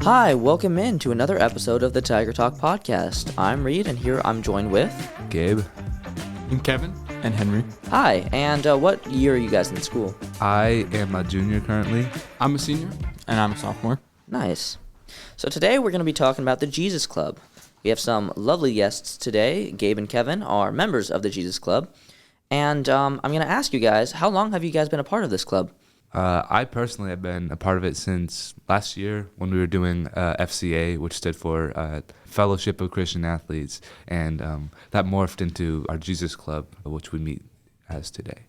Hi, welcome in to another episode of the Tiger Talk podcast. I'm Reed, and here I'm joined with Gabe. And Kevin. And Henry. Hi, and what year are you guys in school? I am a junior currently. I'm a senior. And I'm a sophomore. Nice. So today we're going to be talking about the Jesus Club. We have some lovely guests today. Gabe and Kevin are members of the Jesus Club. And I'm going to ask you guys, how long have you guys been a part of this club? I personally have been a part of it since last year when we were doing FCA, which stood for Fellowship of Christian Athletes, and that morphed into our Jesus Club, which we meet as today.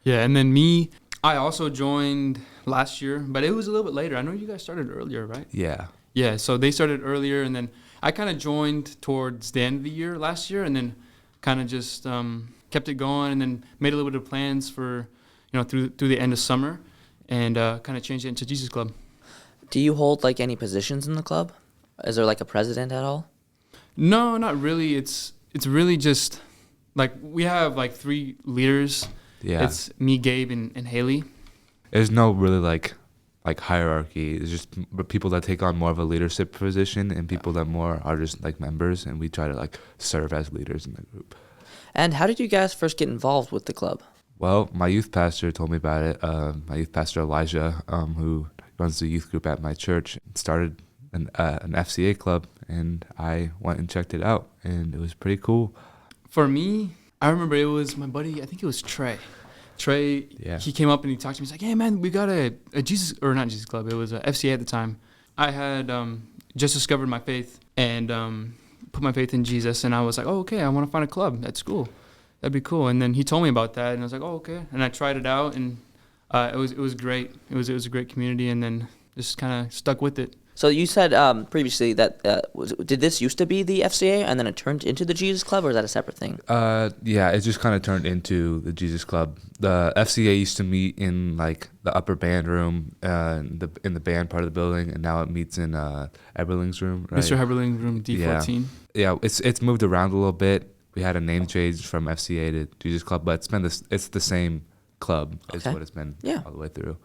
Yeah, and then me, I also joined last year, but it was a little bit later. I know you guys started earlier, right? Yeah. Yeah, so they started earlier, and then I kind of joined towards the end of the year last year, and then kind of just kept it going, and then made a little bit of plans for, through the end of summer, and kind of changed it into Jesus Club. Do you hold like any positions in the club? Is there like a president at all? No, not really. It's really just like we have like three leaders. Yeah. It's me, Gabe, and Haley. There's no really like hierarchy. It's just people that take on more of a leadership position and people that more are just like members, and we try to like serve as leaders in the group. And how did you guys first get involved with the club? Well, my youth pastor told me about it. My youth pastor, Elijah, who runs the youth group at my church, started an FCA club, and I went and checked it out, and it was pretty cool. For me, I remember it was my buddy, I think it was Trey. Trey, Yeah. He came up and he talked to me. He's like, hey, man, we got a Jesus, or not Jesus Club, it was a FCA at the time. I had just discovered my faith and put my faith in Jesus, and I was like, oh, okay, I want to find a club at school. That'd be cool. And then he told me about that, and I was like, oh, okay. And I tried it out, and it was great. It was a great community, and then just kind of stuck with it. So you said previously that did this used to be the FCA and then it turned into the Jesus Club, or is that a separate thing? Yeah, it just kind of turned into the Jesus Club. The FCA used to meet in like the upper band room, in the band part of the building, and now it meets in Eberling's room. Right? Mr. Heberling, room D14. Yeah, it's moved around a little bit. We had a name change from FCA to Jesus Club, but it's the same club. Is Okay. what it's been all the way through.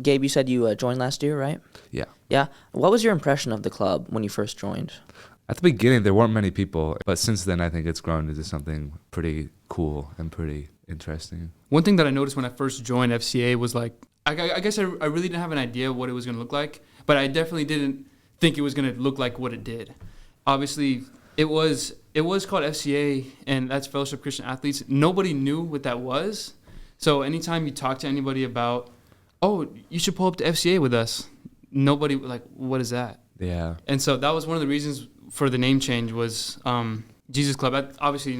Gabe, you said you joined last year, right? Yeah. Yeah. What was your impression of the club when you first joined? At the beginning, there weren't many people, but since then, I think it's grown into something pretty cool and pretty interesting. One thing that I noticed when I first joined FCA was like, I guess I really didn't have an idea of what it was going to look like, but I definitely didn't think it was going to look like what it did. Obviously, it was called FCA, and that's Fellowship of Christian Athletes. Nobody knew what that was. So anytime you talk to anybody about, oh, you should pull up to FCA with us, nobody like, what is that? Yeah. And so that was one of the reasons for the name change was Jesus Club. Obviously,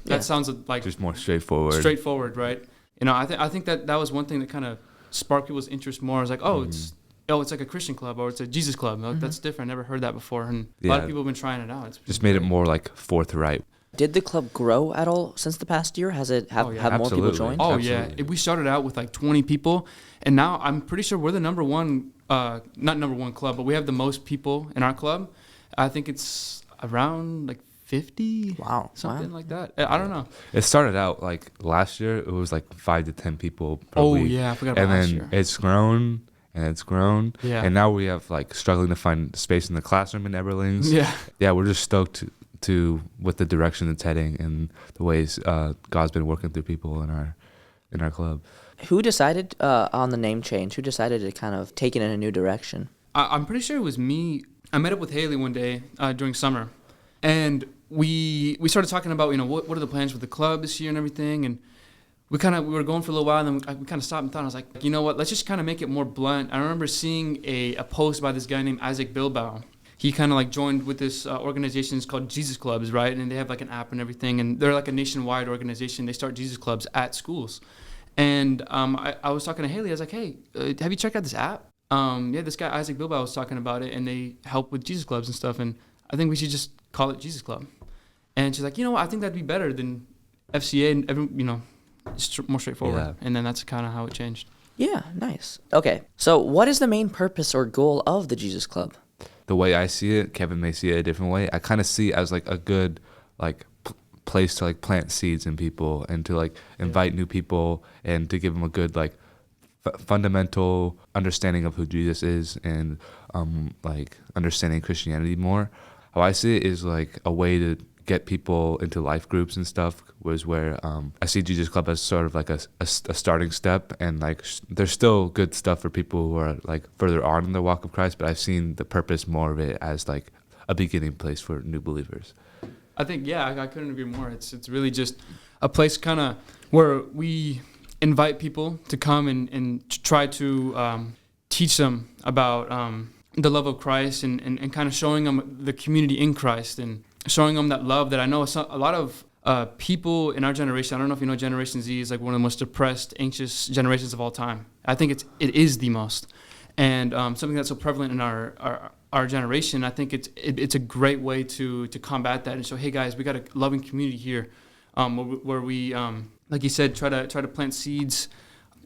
that sounds like just more straightforward. Straightforward, right? I think that was one thing that kind of sparked people's interest more. It's like, it's like a Christian club or it's a Jesus club. Like, that's different. I never heard that before, and a lot of people have been trying it out. It's just made it more like forthright. Did the club grow at all since the past year? Has it have more people joined? Oh, Absolutely. yeah. We started out with like 20 people, and now I'm pretty sure we're the number one, not number one club, but we have the most people in our club. I think it's around like 50. Wow. Something like that. I don't know. It started out like last year, it was like 5 to 10 people per week. Oh, yeah. I forgot about and last then year. it's grown. And it's grown. Yeah. And now we have like struggling to find space in the classroom in Eberling's. Yeah. Yeah, we're just stoked to with the direction it's heading and the ways God's been working through people in our club. Who decided on the name change? Who decided to kind of take it in a new direction? I'm pretty sure it was me. I met up with Haley one day during summer, and we started talking about what are the plans for the club this year and everything, and we were going for a little while, and then we kind of stopped and thought. I was like, you know what? Let's just kind of make it more blunt. I remember seeing a post by this guy named Isaac Bilbao. He kind of like joined with this organization. It's called Jesus Clubs, right? And they have like an app and everything, and they're like a nationwide organization. They start Jesus Clubs at schools. And I was talking to Haley. I was like, hey, have you checked out this app? This guy Isaac Bilbao was talking about it, and they help with Jesus Clubs and stuff. And I think we should just call it Jesus Club. And she's like, you know what? I think that'd be better than FCA and it's more straightforward. Yeah. And then that's kind of how it changed. Yeah, nice. Okay, so what is the main purpose or goal of the Jesus Club? The way I see it, Kevin may see it a different way. I kind of see it as like a good place to like plant seeds in people and to like invite new people and to give them a good like fundamental understanding of who Jesus is and like understanding Christianity more. How I see it is like a way to get people into life groups and stuff, was where I see Jesus Club as sort of like a starting step, and like there's still good stuff for people who are like further on in their walk of Christ, but I've seen the purpose more of it as like a beginning place for new believers. I think, I couldn't agree more. It's really just a place kind of where we invite people to come and try to teach them about the love of Christ and kind of showing them the community in Christ and showing them that love that I know a lot of people in our generation. I don't know if you know, Generation Z is like one of the most depressed, anxious generations of all time. I think it is the most, and something that's so prevalent in our generation. I think it's a great way to combat that and show, hey guys, we got a loving community here, where we like you said, try to plant seeds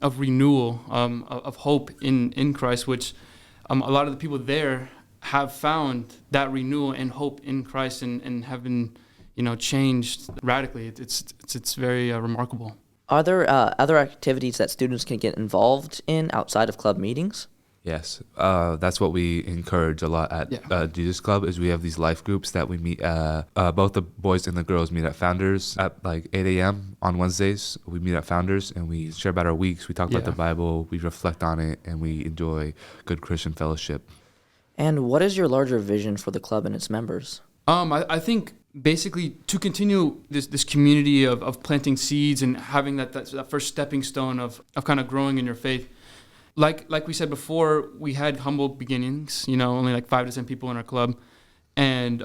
of renewal, of hope in Christ, which a lot of the people there have found that renewal and hope in Christ and have been, changed radically. It's very remarkable. Are there other activities that students can get involved in outside of club meetings? Yes, that's what we encourage a lot at Jesus Club. Is we have these life groups that we meet. Both the boys and the girls meet at Founders at like 8 a.m. on Wednesdays. We meet at Founders and we share about our weeks. We talk about the Bible. We reflect on it, and we enjoy good Christian fellowship. And what is your larger vision for the club and its members? I think basically to continue this community of planting seeds and having that first stepping stone of kind of growing in your faith. Like we said before, we had humble beginnings, only like 5 to 10 people in our club. And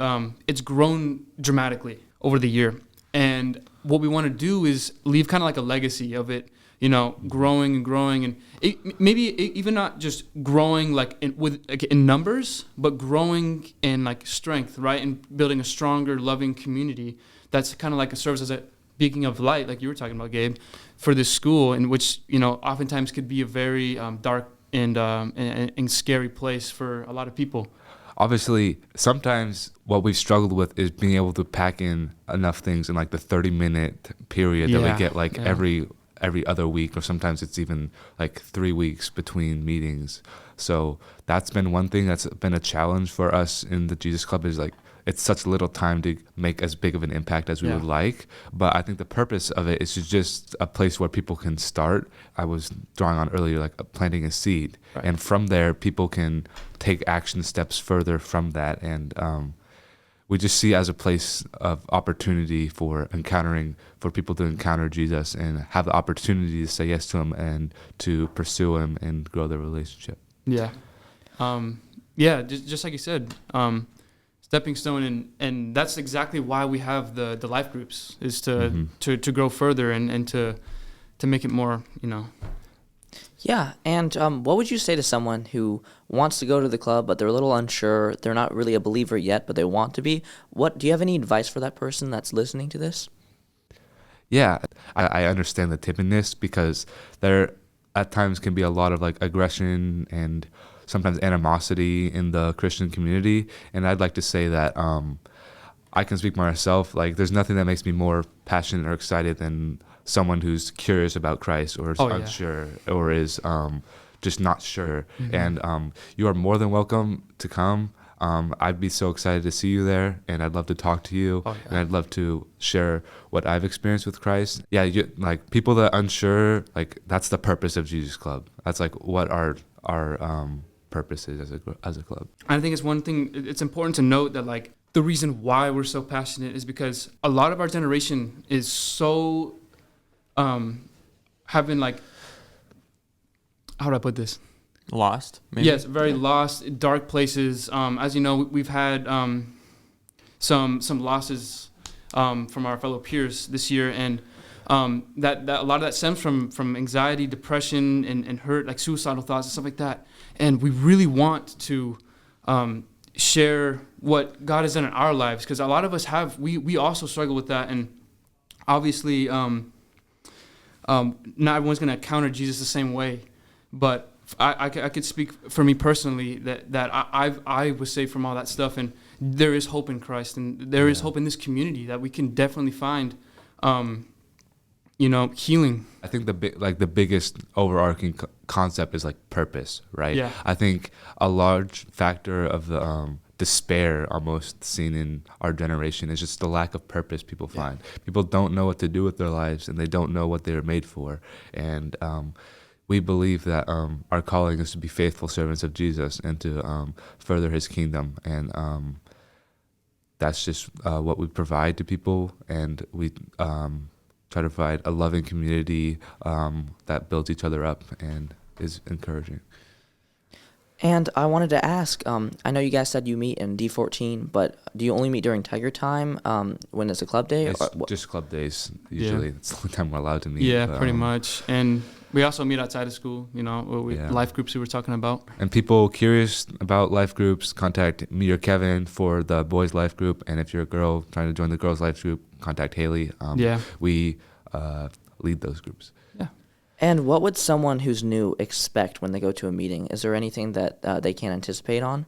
it's grown dramatically over the year. And what we want to do is leave kind of like a legacy of it, growing and growing. And maybe even not just growing like in numbers, but growing in like strength, right? And building a stronger, loving community that's kind of like serves as a beacon of light, like you were talking about, Gabe, for this school, in which oftentimes could be a very dark and scary place for a lot of people. Obviously, sometimes what we've struggled with is being able to pack in enough things in like the 30-minute period that we get like every other week, or sometimes it's even like 3 weeks between meetings. So that's been one thing that's been a challenge for us in the Jesus Club, is like it's such little time to make as big of an impact as we would like. But I think the purpose of it is just a place where people can start. I was drawing on earlier, like planting a seed. Right. And from there, people can take action steps further from that. And we just see it as a place of opportunity for people to encounter Jesus and have the opportunity to say yes to him and to pursue him and grow their relationship. Yeah. Just like you said, stepping stone, and that's exactly why we have the life groups, is to grow further and to make it more, Yeah, and what would you say to someone who wants to go to the club, but they're a little unsure, they're not really a believer yet, but they want to be? Do you have any advice for that person that's listening to this? Yeah, I understand the timidness, because there at times can be a lot of like aggression and sometimes animosity in the Christian community. And I'd like to say that I can speak for myself. Like, there's nothing that makes me more passionate or excited than someone who's curious about Christ, or is unsure, or is just not sure. Mm-hmm. And you are more than welcome to come. I'd be so excited to see you there, and I'd love to talk to you, and I'd love to share what I've experienced with Christ. Yeah, like people that are unsure, like that's the purpose of Jesus Club. That's like what our purpose is as a club. I think it's one thing. It's important to note that like the reason why we're so passionate is because a lot of our generation is so have been like, how do I put this? Lost, maybe? Yes, very lost, dark places. As you know, we've had some losses from our fellow peers this year, and that a lot of that stems from anxiety, depression, and hurt, like suicidal thoughts and stuff like that. And we really want to share what God has done in our lives, because a lot of us we also struggle with that, and obviously not everyone's going to encounter Jesus the same way, but I could speak for me personally that I was saved from all that stuff, and there is hope in Christ, and there is hope in this community that we can definitely find, healing. I think the biggest overarching concept is like purpose, right? Yeah. I think a large factor of the despair almost seen in our generation is just the lack of purpose people find. People don't know what to do with their lives, and they don't know what they were made for. And we believe that our calling is to be faithful servants of Jesus and to further His kingdom. And that's just what we provide to people, and we try to provide a loving community that builds each other up and is encouraging. And I wanted to ask, I know you guys said you meet in D14, but do you only meet during Tiger Time when it's a club day? It's or just club days usually. It's the only time we're allowed to meet. Yeah, but, pretty much. And we also meet outside of school, life groups we were talking about. And people curious about life groups, contact me or Kevin for the boys' life group. And if you're a girl trying to join the girls' life group, contact Haley. We lead those groups. Yeah. And what would someone who's new expect when they go to a meeting? Is there anything that they can't anticipate on?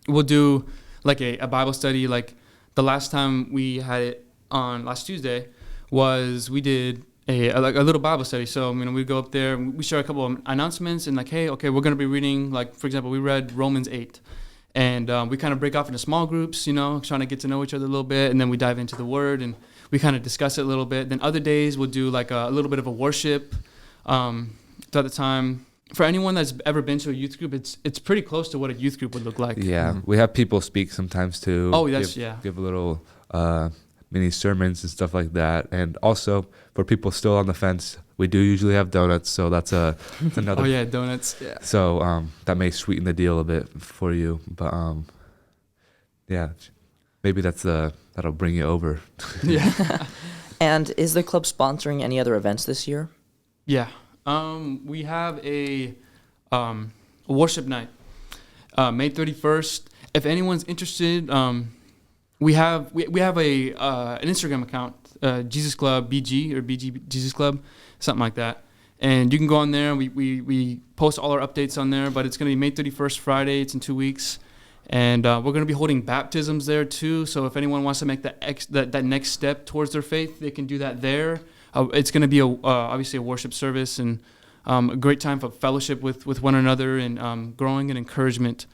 We'll do like a Bible study. Like the last time we had it on last Tuesday was we did a little Bible study. So, we go up there, we share a couple of announcements and like, hey, okay, we're going to be reading, like, for example, we read Romans 8. And we kind of break off into small groups, trying to get to know each other a little bit. And then we dive into the Word and we kind of discuss it a little bit. Then other days we'll do like a little bit of a worship throughout the time. For anyone that's ever been to a youth group, it's pretty close to what a youth group would look like. Yeah, we have people speak sometimes too. Oh, Give a little mini sermons and stuff like that. And also for people still on the fence, we do usually have donuts, so that's another. Oh yeah, donuts. Yeah. So that may sweeten the deal a bit for you, but yeah, maybe that'll bring you over. Yeah. And is the club sponsoring any other events this year? Yeah. We have a worship night, May 31st. If anyone's interested, we have an Instagram account, Jesus Club BG or BG Jesus Club, something like that. And you can go on there. We post all our updates on there. But it's going to be May 31st, Friday. It's in 2 weeks. And we're going to be holding baptisms there too. So if anyone wants to make that next step towards their faith, they can do that there. It's going to be obviously a worship service and a great time for fellowship with one another and growing and encouragement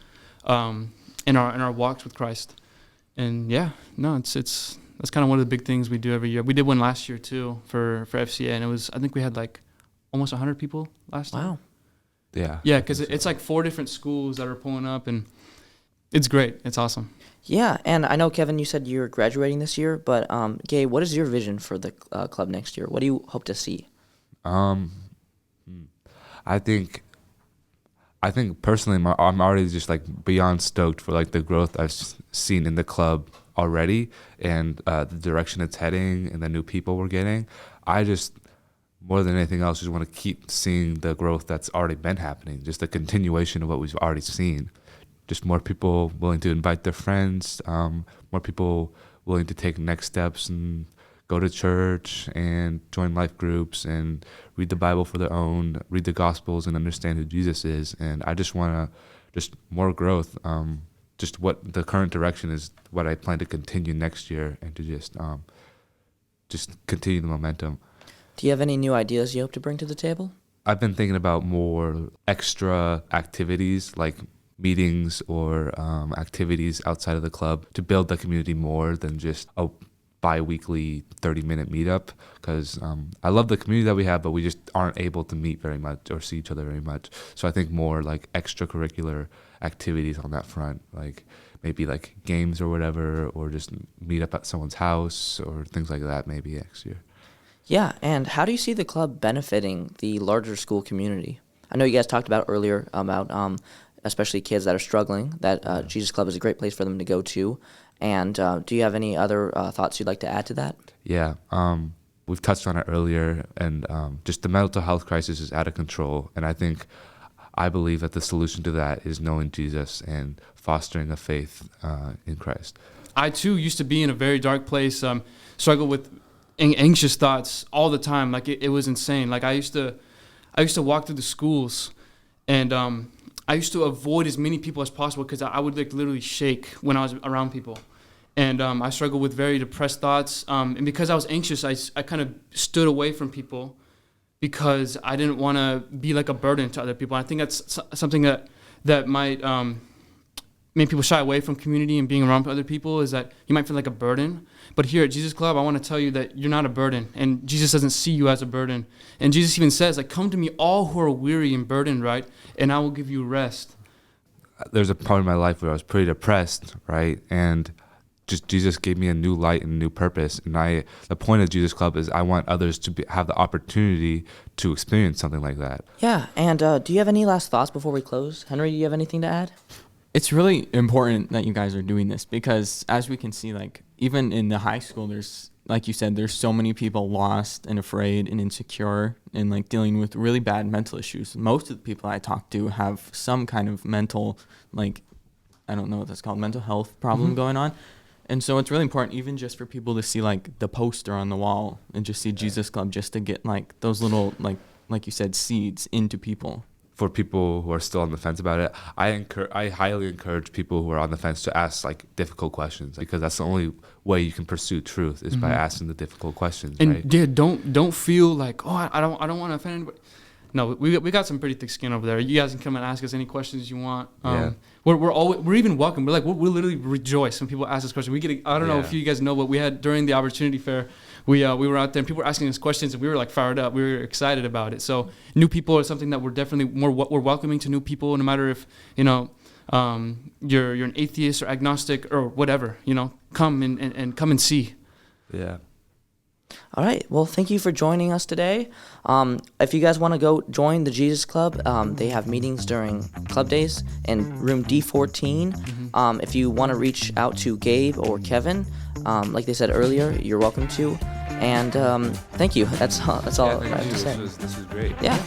in our walks with Christ. And that's kind of one of the big things we do every year. We did one last year too for FCA, and I think we had like almost 100 people last time. Wow. Yeah. Yeah, because it's like 4 different schools that are pulling up, and it's great. It's awesome. Yeah, and I know, Kevin, you said you're graduating this year, but Gabe, what is your vision for the club next year? What do you hope to see? I think personally, I'm already just like beyond stoked for like the growth I've seen in the club already, and the direction it's heading, and the new people we're getting. I just, more than anything else, just want to keep seeing the growth that's already been happening, just the continuation of what we've already seen. Just more people willing to invite their friends, more people willing to take next steps and go to church and join life groups and read the Bible for their own, read the Gospels and understand who Jesus is. And I just want to, just more growth. Just what the current direction is, what I plan to continue next year, and to just continue the momentum. Do you have any new ideas you hope to bring to the table? I've been thinking about more extra activities like meetings or activities outside of the club to build the community more than just a bi-weekly 30-minute meetup, because I love the community that we have, but we just aren't able to meet very much or see each other very much. So I think more like extracurricular activities on that front, like maybe like games or whatever, or just meet up at someone's house or things like that maybe next year. Yeah, and how do you see the club benefiting the larger school community? I know you guys talked about earlier about especially kids that are struggling, that Jesus Club is a great place for them to go to. And do you have any other thoughts you'd like to add to that? Yeah, we've touched on it earlier, and just the mental health crisis is out of control. And I believe that the solution to that is knowing Jesus and fostering a faith in Christ. I too used to be in a very dark place, struggle with anxious thoughts all the time. Like it was insane. Like I used to walk through the schools, and I used to avoid as many people as possible because I would like literally shake when I was around people. And I struggled with very depressed thoughts. And because I was anxious, I kind of stood away from people because I didn't want to be like a burden to other people. I think that's something that might make people shy away from community and being around other people, is that you might feel like a burden. But here at Jesus Club, I want to tell you that you're not a burden, and Jesus doesn't see you as a burden. And Jesus even says, like, come to me all who are weary and burdened, right? And I will give you rest. There's a part of my life where I was pretty depressed, right? And just Jesus gave me a new light and a new purpose. And the point of Jesus Club is I want others to have the opportunity to experience something like that. Yeah, and do you have any last thoughts before we close? Henry, do you have anything to add? It's really important that you guys are doing this because, as we can see, like, even in the high school, there's, like you said, there's so many people lost and afraid and insecure and, like, dealing with really bad mental issues. Most of the people I talk to have some kind of mental, like, I don't know what that's called, mental health problem going on. And so it's really important, even just for people to see, like, the poster on the wall and just see Jesus Club, just to get, like, those little, like you said, seeds into people. For people who are still on the fence about it, I highly encourage people who are on the fence to ask, like, difficult questions, because that's the only way you can pursue truth is by asking the difficult questions. And right? yeah, don't feel like, oh, I don't want to offend anybody. No, we got some pretty thick skin over there. You guys can come and ask us any questions you want. We're even welcome. We're literally rejoice when people ask us questions. I don't know if you guys know, but we had during the opportunity fair, we were out there and people were asking us questions and we were like fired up. We were excited about it. So new people are something that we're definitely we're welcoming to new people, no matter if you're an atheist or agnostic or whatever. Come and come and see. Yeah. All right. Well, thank you for joining us today. If you guys want to go join the Jesus Club, they have meetings during club days in room D14. If you want to reach out to Gabe or Kevin, like they said earlier, you're welcome to. And thank you. That's all I have to say. This was great. Yeah.